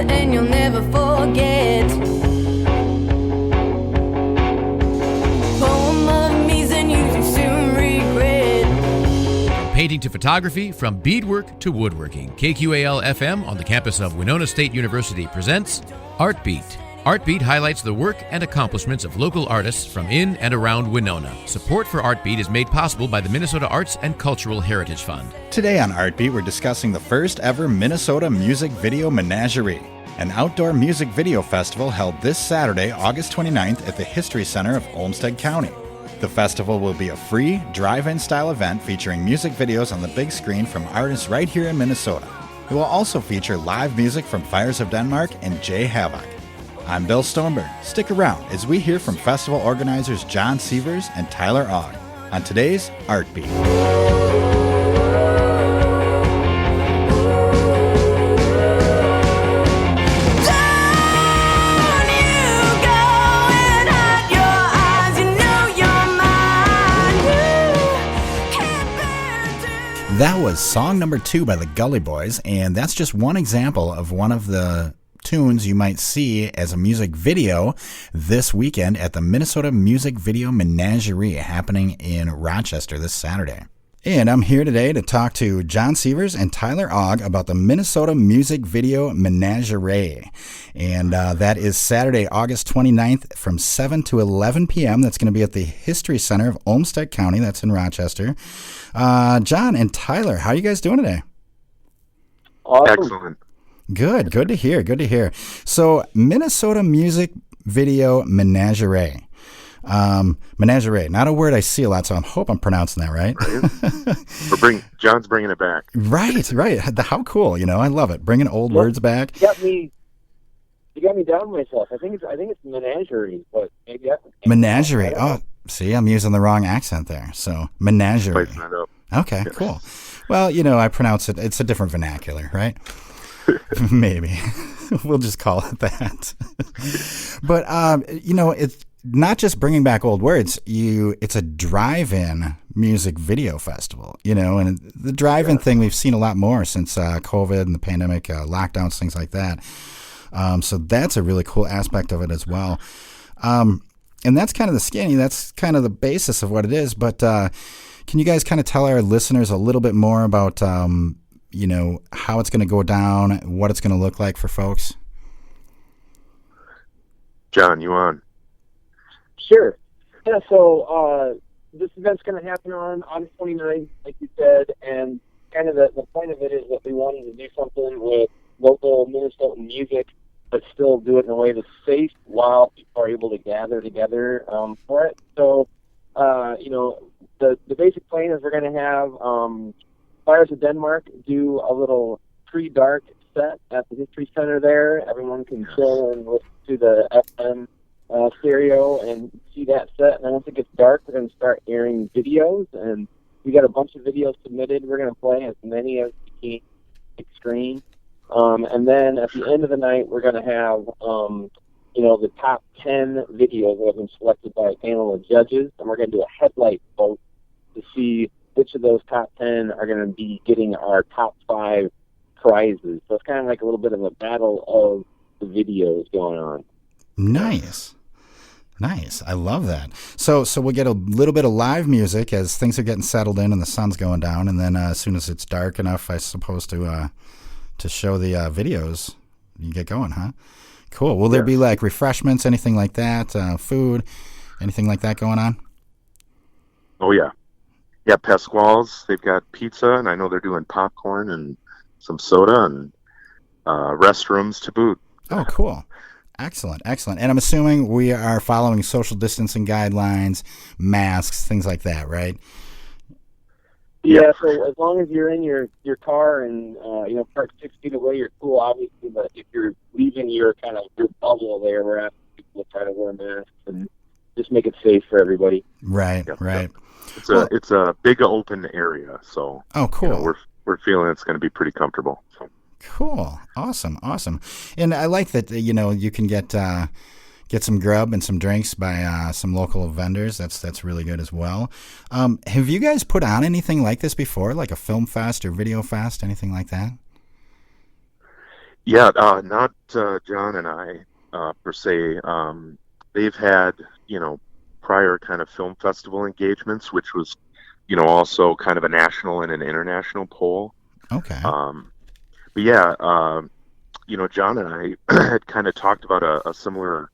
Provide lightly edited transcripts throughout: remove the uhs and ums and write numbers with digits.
and you'll never forget. Poem of me's and you soon regret. From painting to photography, from beadwork to woodworking, KQAL-FM on the campus of Winona State University presents Art Beat. Art Beat highlights the work and accomplishments of local artists from in and around Winona. Support for Art Beat is made possible by the Minnesota Arts and Cultural Heritage Fund. Today on Art Beat, we're discussing the first ever Minnesota Music Video Menagerie, an outdoor music video festival held this Saturday, August 29th at the History Center of Olmsted County. The festival will be a free, drive-in style event featuring music videos on the big screen from artists right here in Minnesota. It will also feature live music from Fires of Denmark and Havoc. I'm Bill Stoneberg. Stick around as we hear from festival organizers John Sievers and Tyler Ogg on today's Art Beat. That was song number 2 by the Gully Boys, and that's just one example of one of the tunes you might see as a music video this weekend at the Minnesota Music Video Menagerie happening in Rochester this Saturday. And I'm here today to talk to John Sievers and Tyler Ogg about the Minnesota Music Video Menagerie. And that is Saturday, August 29th from 7 to 11 p.m. That's going to be at the History Center of Olmsted County. That's in Rochester. John and Tyler, how are you guys doing today? Awesome. Excellent. Good to hear. So, Minnesota Music Video Menagerie. Menagerie, not a word I see a lot, so I hope I'm pronouncing that right. John's bringing it back. Right. How cool, I love it. Bringing old words back. You got me down myself. I think it's menagerie, but maybe Menagerie. Oh, see, I'm using the wrong accent there. So, menagerie. Spice that up. Okay, cool. Well, I pronounce it. It's a different vernacular, right? Maybe. We'll just call it that. But, it's not just bringing back old words. It's a drive-in music video festival, and the drive-in thing we've seen a lot more since COVID and the pandemic, lockdowns, things like that. So that's a really cool aspect of it as well. And that's kind of the skinny. That's kind of the basis of what it is. But can you guys kind of tell our listeners a little bit more about, how it's going to go down, what it's going to look like for folks? John, you on? Sure. Yeah, so this event's going to happen on August 29th, like you said, and kind of the point of it is that we wanted to do something with local Minnesota music, but still do it in a way that's safe while people are able to gather together for it. So, the basic plan is we're going to have Fires of Denmark do a little pre-dark set at the History Center there. Everyone can chill and listen to the FM stereo and see that set. And then once it gets dark, we're going to start airing videos. And we got a bunch of videos submitted. We're going to play as many as we can big screen. And then at the end of the night, we're going to have, the top 10 videos that have been selected by a panel of judges. And we're going to do a headlight vote to see which of those top 10 are going to be getting our top 5 prizes. So it's kind of like a little bit of a battle of the videos going on. Nice. I love that. So we'll get a little bit of live music as things are getting settled in and the sun's going down. And then as soon as it's dark enough, I suppose, to show the videos, you get going, huh? Cool. Will there be like refreshments, anything like that, food, anything like that going on? Oh, yeah. Yeah, Pasquale's, they've got pizza, and I know they're doing popcorn and some soda and restrooms to boot. Oh, cool. Excellent. And I'm assuming we are following social distancing guidelines, masks, things like that, right? Yeah, so as long as you're in your car and, parked 6 feet away, you're cool, obviously, but if you're leaving your bubble there, we're asking people to try to wear masks and just make it safe for everybody. Right. It's a big open area, so oh, cool. We're feeling it's going to be pretty comfortable. So. Cool, awesome, and I like that you can get some grub and some drinks by some local vendors. That's really good as well. Have you guys put on anything like this before, like a film fest or video fest, anything like that? Yeah, not John and I per se. They've had, prior kind of film festival engagements, which was, also kind of a national and an international poll. Okay. But yeah, John and I had kind of talked about a similar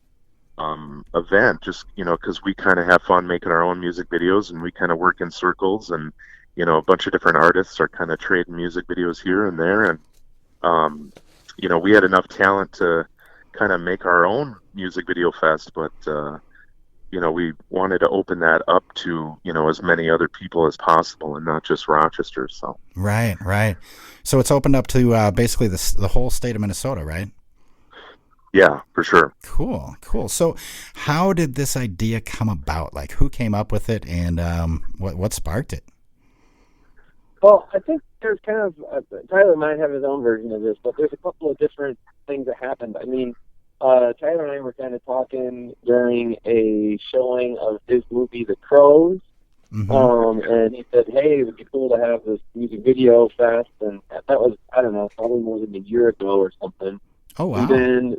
event, just, because we kind of have fun making our own music videos, and we kind of work in circles, and, a bunch of different artists are kind of trading music videos here and there. And, we had enough talent to kind of make our own music video fest, but, we wanted to open that up to, as many other people as possible, and not just Rochester. So. Right. So it's opened up to basically the whole state of Minnesota, right? Yeah, for sure. Cool. So how did this idea come about? Like, who came up with it, and what sparked it? Well, I think there's kind of, Tyler might have his own version of this, but there's a couple of different things that happened. I mean, Tyler and I were kind of talking during a showing of his movie, The Crows. Mm-hmm. And he said, hey, it would be cool to have this music video fest. And that was, I don't know, probably more than a year ago or something. Oh, wow. And then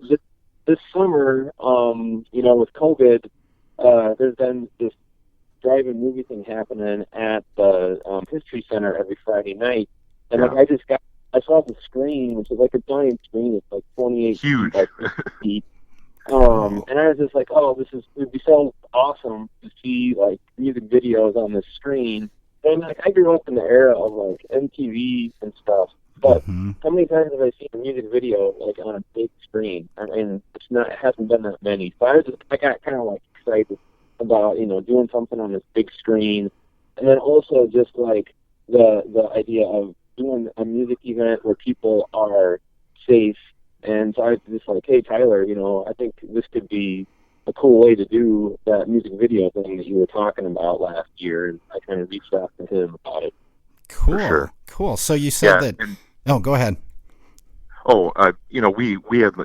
this summer, with COVID, there's been this drive-in movie thing happening at the History Center every Friday night. And I saw the screen, which is like a giant screen. It's like 28 Huge. feet. And I was just like, oh, it would be so awesome to see like music videos on this screen. And like, I grew up in the era of like MTV and stuff, but how many times have I seen a music video like on a big screen? I mean, it hasn't been that many. So I got kind of like excited about, doing something on this big screen. And then also just like the idea of doing a music event where people are safe. And so I was just like, hey, Tyler, I think this could be a cool way to do that music video thing that you were talking about last year. And I kind of reached out to him about it. Cool. Sure. Cool. So you said that. Oh, go ahead. Oh, we have,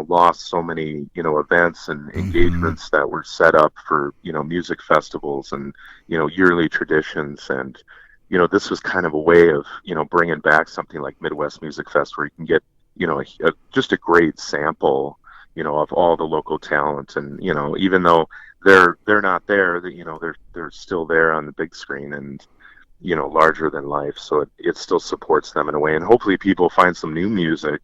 lost so many, events and engagements that were set up for, music festivals and, yearly traditions. And, this was kind of a way of, bringing back something like Midwest Music Fest, where you can get, just a great sample, of all the local talent. And, even though they're not there, they're still there on the big screen and, larger than life. So it still supports them in a way. And hopefully people find some new music,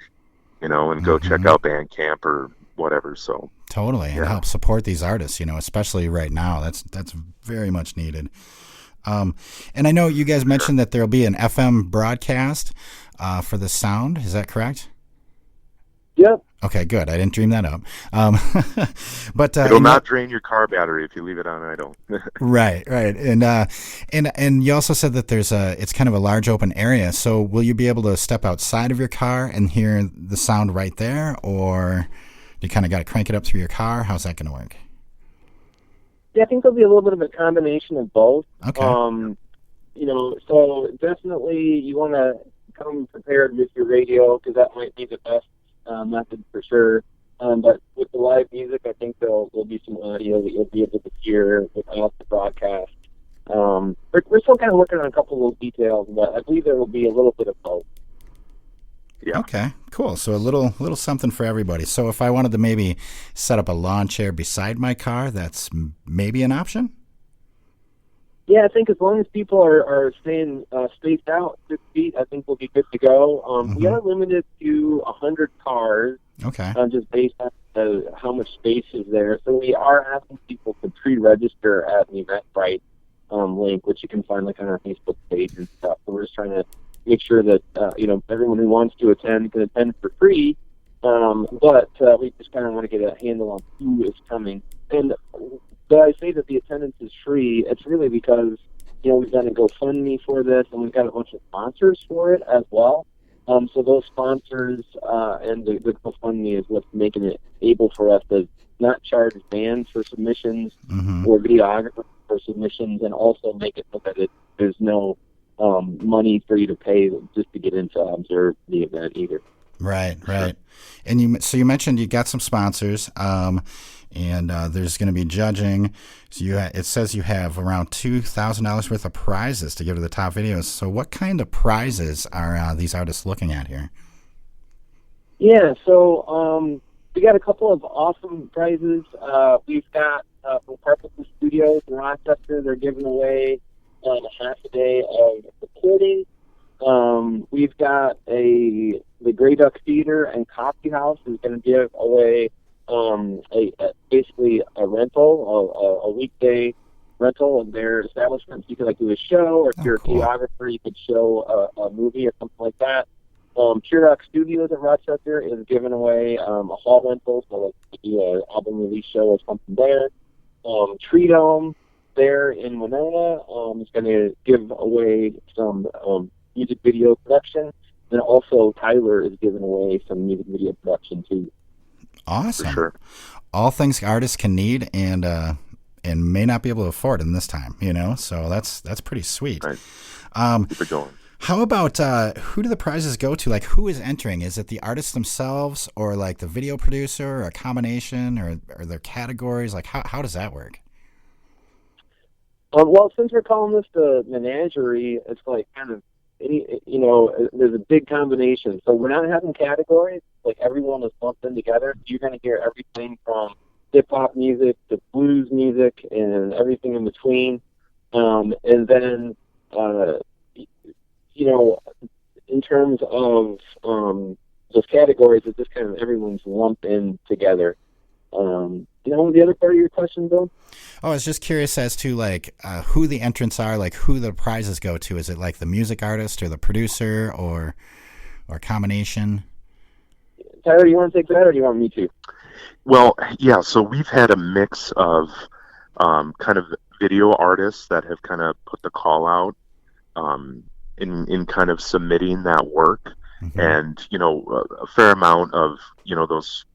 and go check out Bandcamp or whatever. So totally. And help support these artists, especially right now. That's very much needed. And I know you guys mentioned that there'll be an FM broadcast for the sound. Is that correct? Yep. Okay, good. I didn't dream that up. But it'll not drain your car battery if you leave it on idle. Right. And you also said that it's kind of a large open area. So will you be able to step outside of your car and hear the sound right there, or you kind of got to crank it up through your car? How's that going to work? Yeah, I think there'll be a little bit of a combination of both. Okay. So definitely you want to come prepared with your radio, because that might be the best method for sure. But with the live music, I think there'll be some audio that you'll be able to hear without the broadcast. We're still kind of working on a couple of those details, but I believe there will be a little bit of both. Yeah. Okay, cool. So a little something for everybody. So if I wanted to maybe set up a lawn chair beside my car, that's maybe an option? Yeah, I think as long as people are staying spaced out 6 feet, I think we'll be good to go. We are limited to 100 cars. Okay. Just based on how much space is there. So we are asking people to pre-register at an Eventbrite link, which you can find like on our Facebook page and stuff. So we're just trying to make sure that everyone who wants to attend can attend for free. But we just kind of want to get a handle on who is coming. And I say that the attendance is free, it's really because we've done a GoFundMe for this, and we've got a bunch of sponsors for it as well. So those sponsors and the GoFundMe is what's making it able for us to not charge bands for submissions or videographers for submissions, and also make it so that there's no money for you to pay just to get in to observe the event either. Right. And you mentioned you got some sponsors, and there's going to be judging. So it says you have around $2,000 worth of prizes to give to the top videos. So what kind of prizes are these artists looking at here? Yeah, so we got a couple of awesome prizes. We've got from Carpenter Studios in Rochester, they're giving away half a day of recording. We've got the Grey Duck Theater and Coffee House is going to give away basically a rental, a weekday rental of their establishment. So you could do a show, or if you're a videographer, you could show a movie or something like that. Pure Rock Studios in Rochester is giving away a hall rental, so do an album release show or something there. Tree Dome there in Winona is going to give away some music video production, and also Tyler is giving away some music video production too. Awesome. For sure. All things artists can need and may not be able to afford in this time, so that's pretty sweet. Right. Keep it going. How about who do the prizes go to? Who is entering? Is it the artists themselves, or the video producer, or a combination, or their categories? How does that work? Well, since we're calling this the menagerie, it's kind of there's a big combination. So we're not having categories. Everyone is lumped in together. You're going to hear everything from hip hop music to blues music and everything in between. And then in terms of those categories, it's just kind of everyone's lumped in together. The other part of your question, Bill? Oh, I was just curious as to who the entrants are, who the prizes go to. Is it the music artist or the producer or a combination? Tyler, do you want to take that, or do you want me to? Well, yeah. So we've had a mix of kind of video artists that have kind of put the call out in kind of submitting that work, and a fair amount of those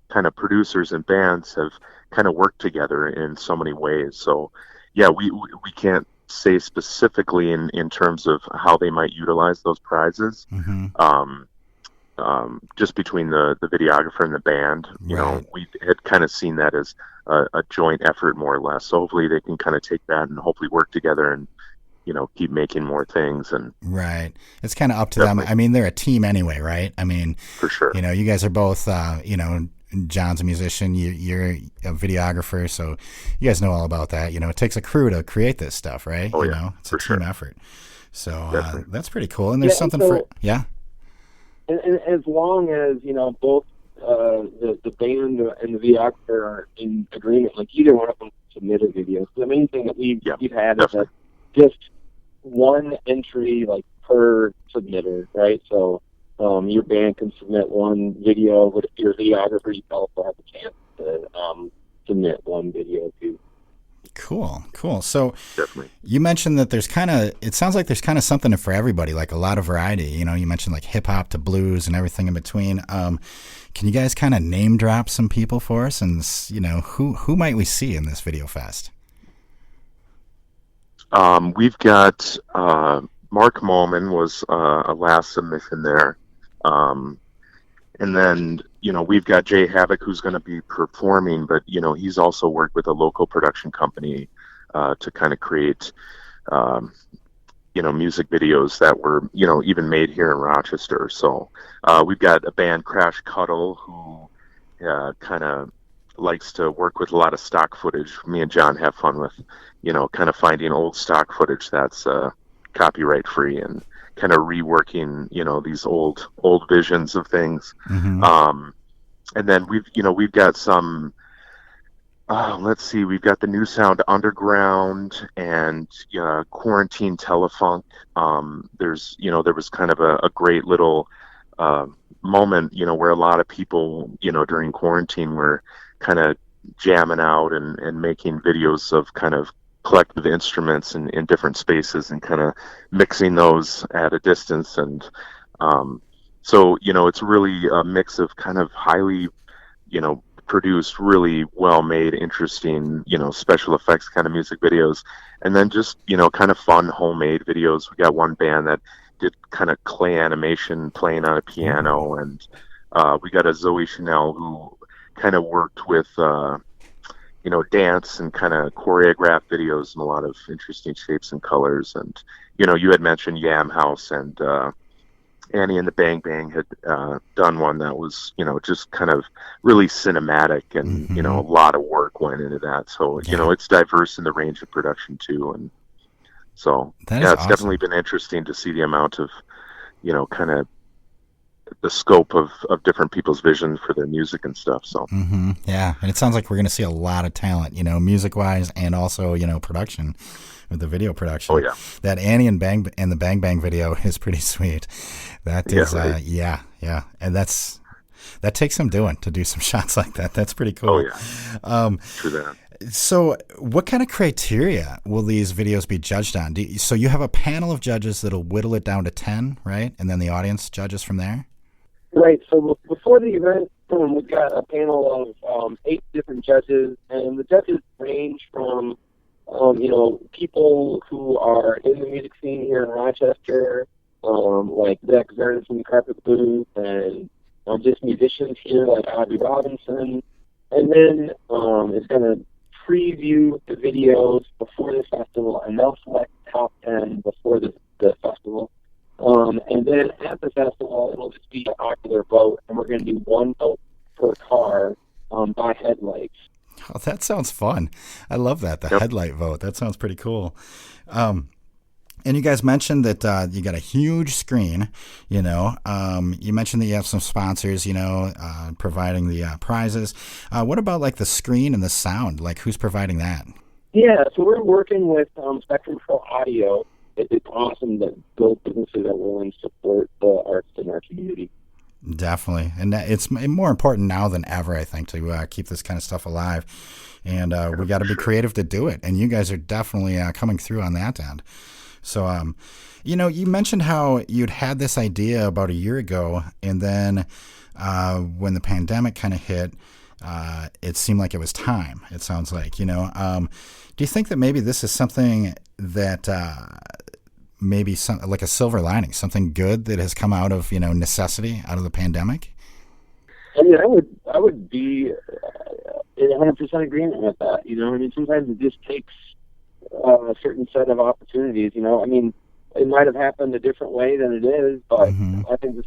kind of producers and bands have kind of worked together in so many ways. So yeah, we can't say specifically in terms of how they might utilize those prizes. Just between the videographer and the band, we had kind of seen that as a joint effort, more or less. So hopefully they can kind of take that and hopefully work together and keep making more things. And right, it's kind of up to them. I mean, they're a team anyway, right? I mean, for sure. You guys are both John's a musician, you're a videographer, so you guys know all about that. It takes a crew to create this stuff, right? Oh, yeah, it's a team effort. So that's pretty cool. And there's something And as long as both the band and the videographer are in agreement, either one of them submit a video. So the main thing that we've had is that just one entry per submitter, right? So your band can submit one video, but if you're a videographer, you also have a chance to submit one video too. Cool. So definitely, you mentioned that it sounds like there's kind of something for everybody, a lot of variety. You mentioned hip hop to blues and everything in between. Can you guys kind of name drop some people for us, and who might we see in this video fest? We've got Mark Malman was a last submission there. And then, we've got Jay Havoc, who's going to be performing, but, he's also worked with a local production company to kind of create, music videos that were, even made here in Rochester. So we've got a band, Crash Cuddle, who kind of likes to work with a lot of stock footage. Me and John have fun with, kind of finding old stock footage that's copyright free and kind of reworking, these old visions of things. And then we've got some, we've got the New Sound Underground and Quarantine Telefunk. There was kind of a great little moment, where a lot of people, during quarantine were kind of jamming out and making videos of kind of collective instruments in different spaces and kind of mixing those at a distance. And so it's really a mix of kind of highly produced, really well made, interesting special effects kind of music videos, and then just kind of fun homemade videos. We got one band that did kind of clay animation playing on a piano, and we got a Zoe Chanel who kind of worked with dance and kind of choreographed videos in a lot of interesting shapes and colors. And you had mentioned Yam House and Annie and the Bang Bang had done one that was, just kind of really cinematic, and a lot of work went into that. So it's diverse in the range of production too, and so it's awesome. Definitely been interesting to see the amount of, kind of the scope of different people's vision for their music and stuff. So yeah, and it sounds like we're going to see a lot of talent, music wise, and also production with the video production. Oh yeah, that Annie and the Bang Bang video is pretty sweet. That is yeah, and that takes some doing to do some shots like that. That's pretty cool. Oh yeah, true that. So what kind of criteria will these videos be judged on? So you have a panel of judges that'll whittle it down to 10, right? And then the audience judges from there? Right. So before the event, we've got a panel of 8 different judges, and the judges range from, people who are in the music scene here in Rochester, like Zach Zern from the Carpet Booth, and just musicians here like Audrey Robinson. And then it's going to preview the videos before the festival, and they'll select top 10 before the festival. And then at the festival, it'll just be a popular vote, and we're going to do 1 vote per car by headlights. Oh, that sounds fun. I love that, the headlight vote. That sounds pretty cool. And you guys mentioned that you got a huge screen, you mentioned that you have some sponsors, providing the prizes. What about like the screen and the sound? Like who's providing that? Yeah, so we're working with Spectrum Pro Audio. It's awesome that both businesses are willing to support the arts in our community. Definitely. And it's more important now than ever, I think, to keep this kind of stuff alive. And we got to be creative to do it. And you guys are definitely coming through on that end. So, you mentioned how you'd had this idea about a year ago, and then when the pandemic kind of hit, it seemed like it was time, it sounds like, do you think that maybe this is something that maybe like a silver lining, something good that has come out of, necessity, out of the pandemic? I mean, I would be in 100% agreement with that. Sometimes it just takes a certain set of opportunities. It might have happened a different way than it is, but I think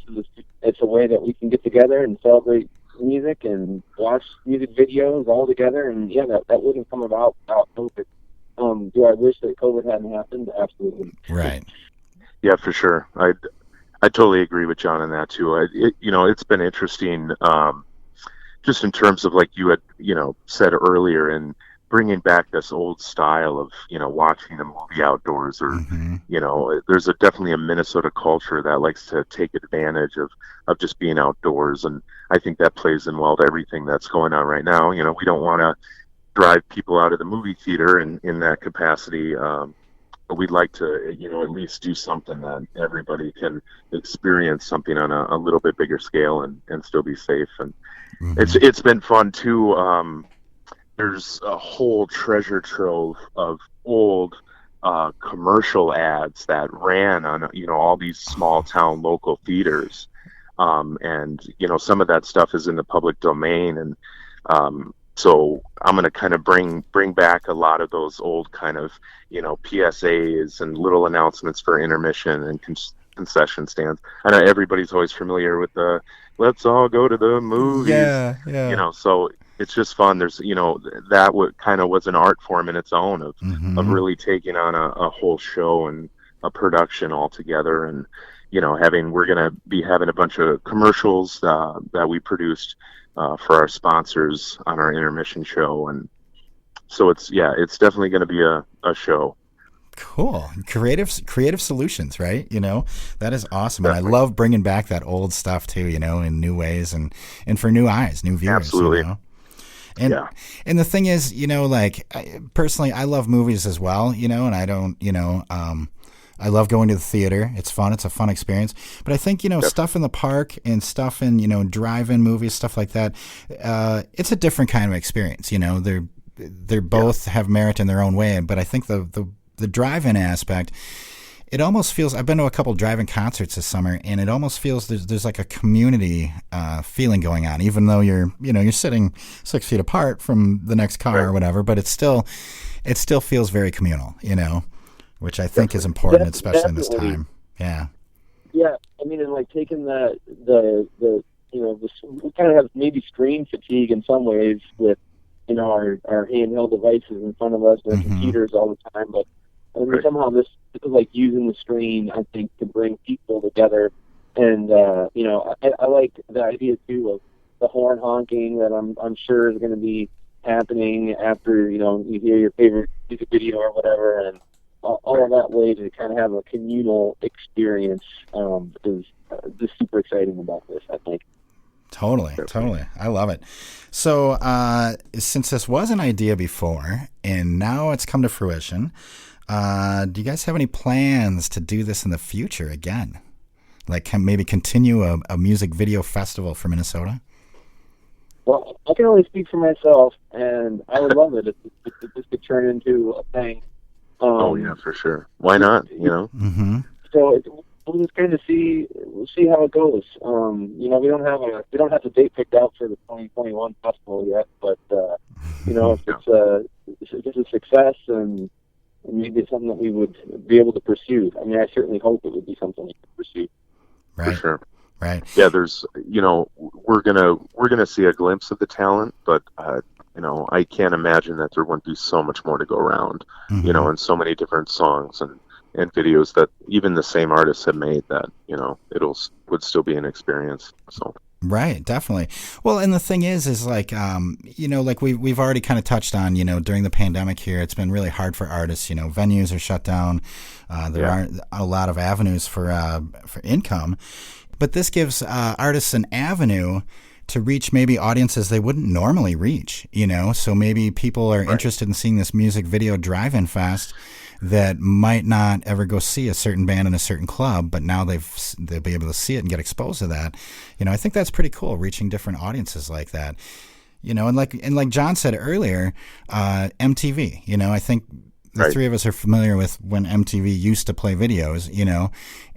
it's a way that we can get together and celebrate music and watch music videos all together. And that wouldn't come about without COVID. Do I wish that COVID hadn't happened? Absolutely. Right. Yeah, for sure. I totally agree with John on that too. It's been interesting, just in terms of like you had, said earlier, and bringing back this old style of, watching a movie outdoors, or, there's definitely a Minnesota culture that likes to take advantage of just being outdoors. And I think that plays in well to everything that's going on right now. We don't want to drive people out of the movie theater in that capacity. But we'd like to, at least do something that everybody can experience something on a little bit bigger scale and still be safe. And it's been fun too. There's a whole treasure trove of old commercial ads that ran on, all these small town local theaters. And, some of that stuff is in the public domain. And, so I'm going to kind of bring back a lot of those old kind of, PSAs and little announcements for intermission and concession stands. I know everybody's always familiar with the "let's all go to the movies." Yeah. So it's just fun. There's, that kind of was an art form in its own of really taking on a whole show and a production all together. And, we're going to be having a bunch of commercials that we produced for our sponsors on our intermission show. And so it's definitely going to be a show. Cool. Creative solutions, right? That is awesome. Definitely. And I love bringing back that old stuff too, in new ways and for new eyes, new viewers. Absolutely. And the thing is, personally, I love movies as well, and I don't, I love going to the theater. It's fun. It's a fun experience. But I think, stuff in the park and stuff in, drive-in movies, stuff like that, it's a different kind of experience. They're both have merit in their own way. But I think the drive-in aspect, it almost feels, I've been to a couple drive-in concerts this summer, and it almost feels there's like a community feeling going on, even though you're sitting 6 feet apart from the next car or whatever, but it still feels very communal, which I think is important, especially in this time. Yeah. Yeah, I mean, and like taking the we kind of have maybe screen fatigue in some ways with, our handheld devices in front of us and our computers all the time. But I mean, somehow this is like using the screen, I think, to bring people together. And I like the idea too of the horn honking that I'm sure is going to be happening after you hear your favorite music video or whatever, and all of that way to kind of have a communal experience is just super exciting about this, I think. Totally. I love it. So since this was an idea before and now it's come to fruition, do you guys have any plans to do this in the future again? Like maybe continue a music video festival for Minnesota? Well, I can only speak for myself, and I would love it if this could turn into a thing. Oh yeah, for sure. Why not? Mm-hmm. So we'll just kind of we'll see how it goes. We don't have the date picked out for the 2021 festival yet, but if it's a success and maybe it's something that we would be able to pursue. I mean, I certainly hope it would be something we could pursue. Right. For sure. Right. Yeah, there's we're gonna see a glimpse of the talent, but I can't imagine that there wouldn't be so much more to go around, and so many different songs and videos that even the same artists have made that, would still be an experience. So. Right, definitely. Well, and the thing is like, like we've already kind of touched on, during the pandemic here, it's been really hard for artists. Venues are shut down. There aren't a lot of avenues for income, but this gives artists an avenue to reach maybe audiences they wouldn't normally reach. So maybe people are interested in seeing this music video drive-in fest that might not ever go see a certain band in a certain club, but now they'll be able to see it and get exposed to that. I think that's pretty cool, reaching different audiences like that. And like John said earlier, MTV. I think the three of us are familiar with when MTV used to play videos.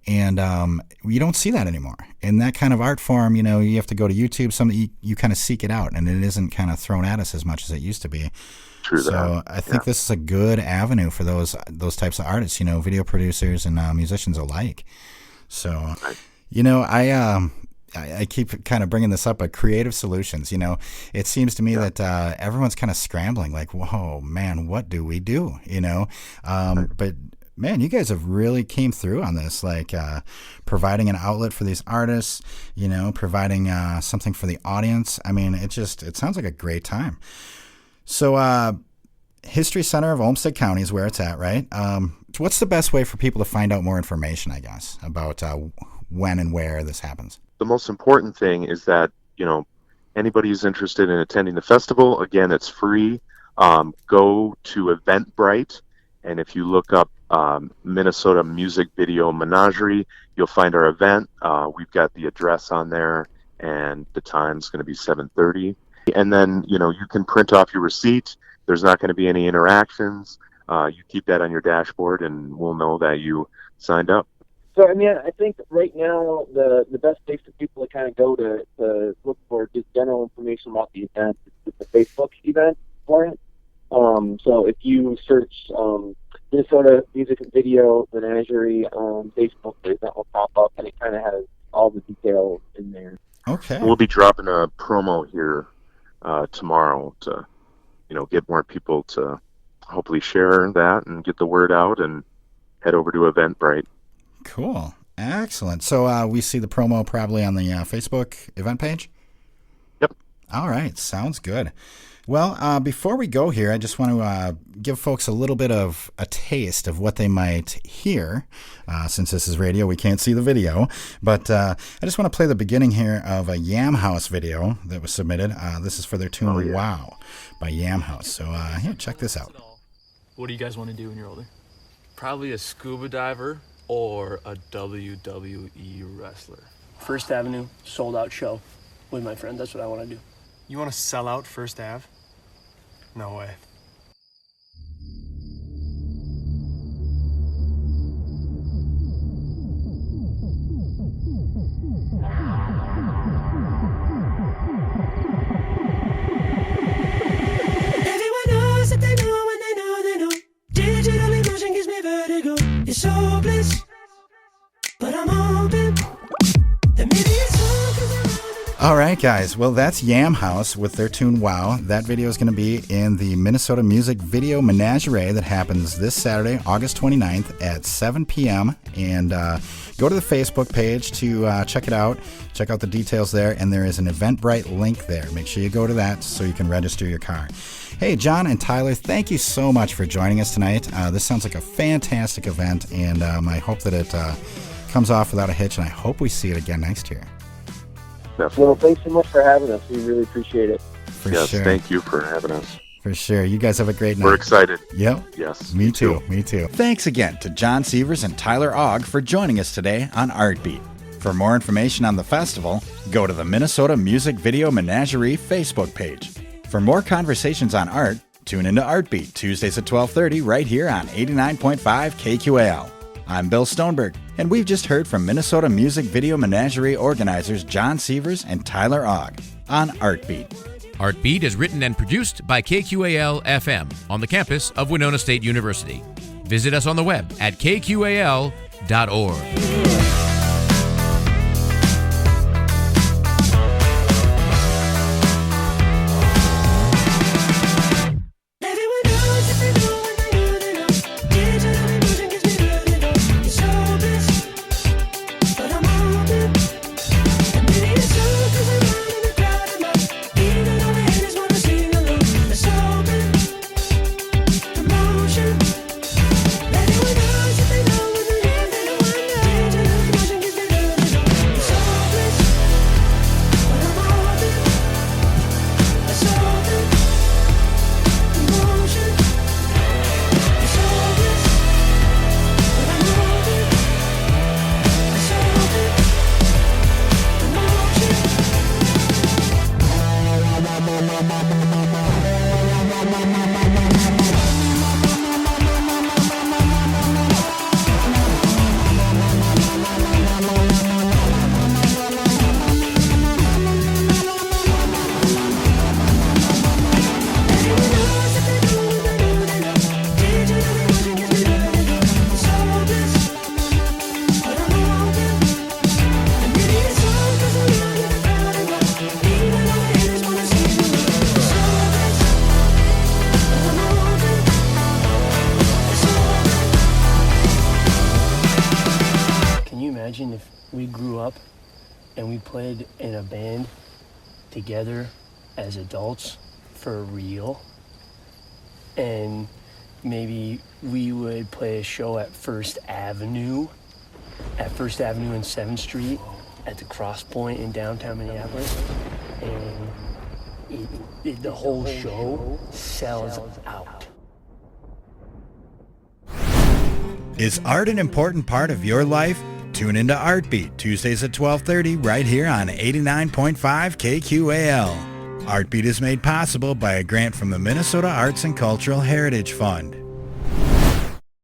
And you don't see that anymore. In that kind of art form, you have to go to YouTube. Something you kind of seek it out, and it isn't kind of thrown at us as much as it used to be. True so that. I think this is a good avenue for those types of artists, video producers and musicians alike. So, I keep kind of bringing this up, but creative solutions, it seems to me that everyone's kind of scrambling like, whoa, man, what do we do? But man, you guys have really came through on this, like providing an outlet for these artists, providing something for the audience. I mean, it sounds like a great time. So History Center of Olmsted County is where it's at, right? What's the best way for people to find out more information, I guess, about when and where this happens? The most important thing is that, anybody who's interested in attending the festival, again, it's free. Go to Eventbrite, and if you look up Minnesota Music Video Menagerie, you'll find our event. We've got the address on there, and the time's going to be 7:30. And then, you can print off your receipt. There's not going to be any interactions. You keep that on your dashboard, and we'll know that you signed up. So, I mean, I think right now the best place for people to kind of go to look for just general information about the event is the Facebook event for it. So if you search Minnesota Music Video Menagerie on Facebook, that will pop up, and it kind of has all the details in there. Okay. We'll be dropping a promo here tomorrow to, get more people to hopefully share that and get the word out and head over to Eventbrite. Cool. Excellent. So we see the promo probably on the Facebook event page? Yep. All right. Sounds good. Well, before we go here, I just want to give folks a little bit of a taste of what they might hear. Since this is radio, we can't see the video. But I just want to play the beginning here of a Yam House video that was submitted. This is for their tune Wow by Yam House. So here, check this out. What do you guys want to do when you're older? Probably a scuba diver or a WWE wrestler. First Avenue, sold out show with my friend. That's what I want to do. You want to sell out First Ave? No way. Everyone knows that they know when they know they know. Digital emotion gives me vertigo. It's hopeless, but I'm open. All right, guys. Well, that's Yam House with their tune Wow. That video is going to be in the Minnesota Music Video Menagerie that happens this Saturday, August 29th at 7 p.m. And go to the Facebook page to check it out. Check out the details there. And there is an Eventbrite link there. Make sure you go to that so you can register your car. Hey, John and Tyler, thank you so much for joining us tonight. This sounds like a fantastic event, and I hope that it comes off without a hitch, and I hope we see it again next year. Definitely. Well, thanks so much for having us. We really appreciate it. For yes, sure. thank you for having us. For sure. You guys have a great night. We're excited. Yep. Yes. Me too. Me too. Thanks again to John Sievers and Tyler Ogg for joining us today on Artbeat. For more information on the festival, go to the Minnesota Music Video Menagerie Facebook page. For more conversations on art, tune into Artbeat Tuesdays at 12:30 right here on 89.5 KQAL. I'm Bill Stoneberg, and we've just heard from Minnesota Music Video Menagerie organizers John Sievers and Tyler Ogg on Artbeat. Artbeat is written and produced by KQAL FM on the campus of Winona State University. Visit us on the web at kqal.org. Everyone knows that they know when they know they know. Digital emotion gives me really low. It's hopeless, but I'm open. And maybe it's so 'cause I'm out in the crowd and lost. Even all the haters wanna sing along. It's open, emotion. Everyone knows that they know when they know they know. Digital emotion gives me really low. It's hopeless, but I'm open. It's open. Emotion, it's hopeless, but I'm open. It's open. Everyone knows that they know when they know they know. Digital emotion gives me really low. It's hopeless, but I'm open. And maybe it's all 'cause I'm out in the crowd and lost. Even all the haters wanna see me alone. It's hopeless, but I'm open. It's open. Can you imagine if we grew up and we played in a band together as adults for real? And maybe we would play a show at First Avenue and 7th Street at the Cross Point in downtown Minneapolis. And the whole show sells out. Is art an important part of your life? Tune into Artbeat Tuesdays at 12:30 right here on 89.5 KQAL. Artbeat is made possible by a grant from the Minnesota Arts and Cultural Heritage Fund.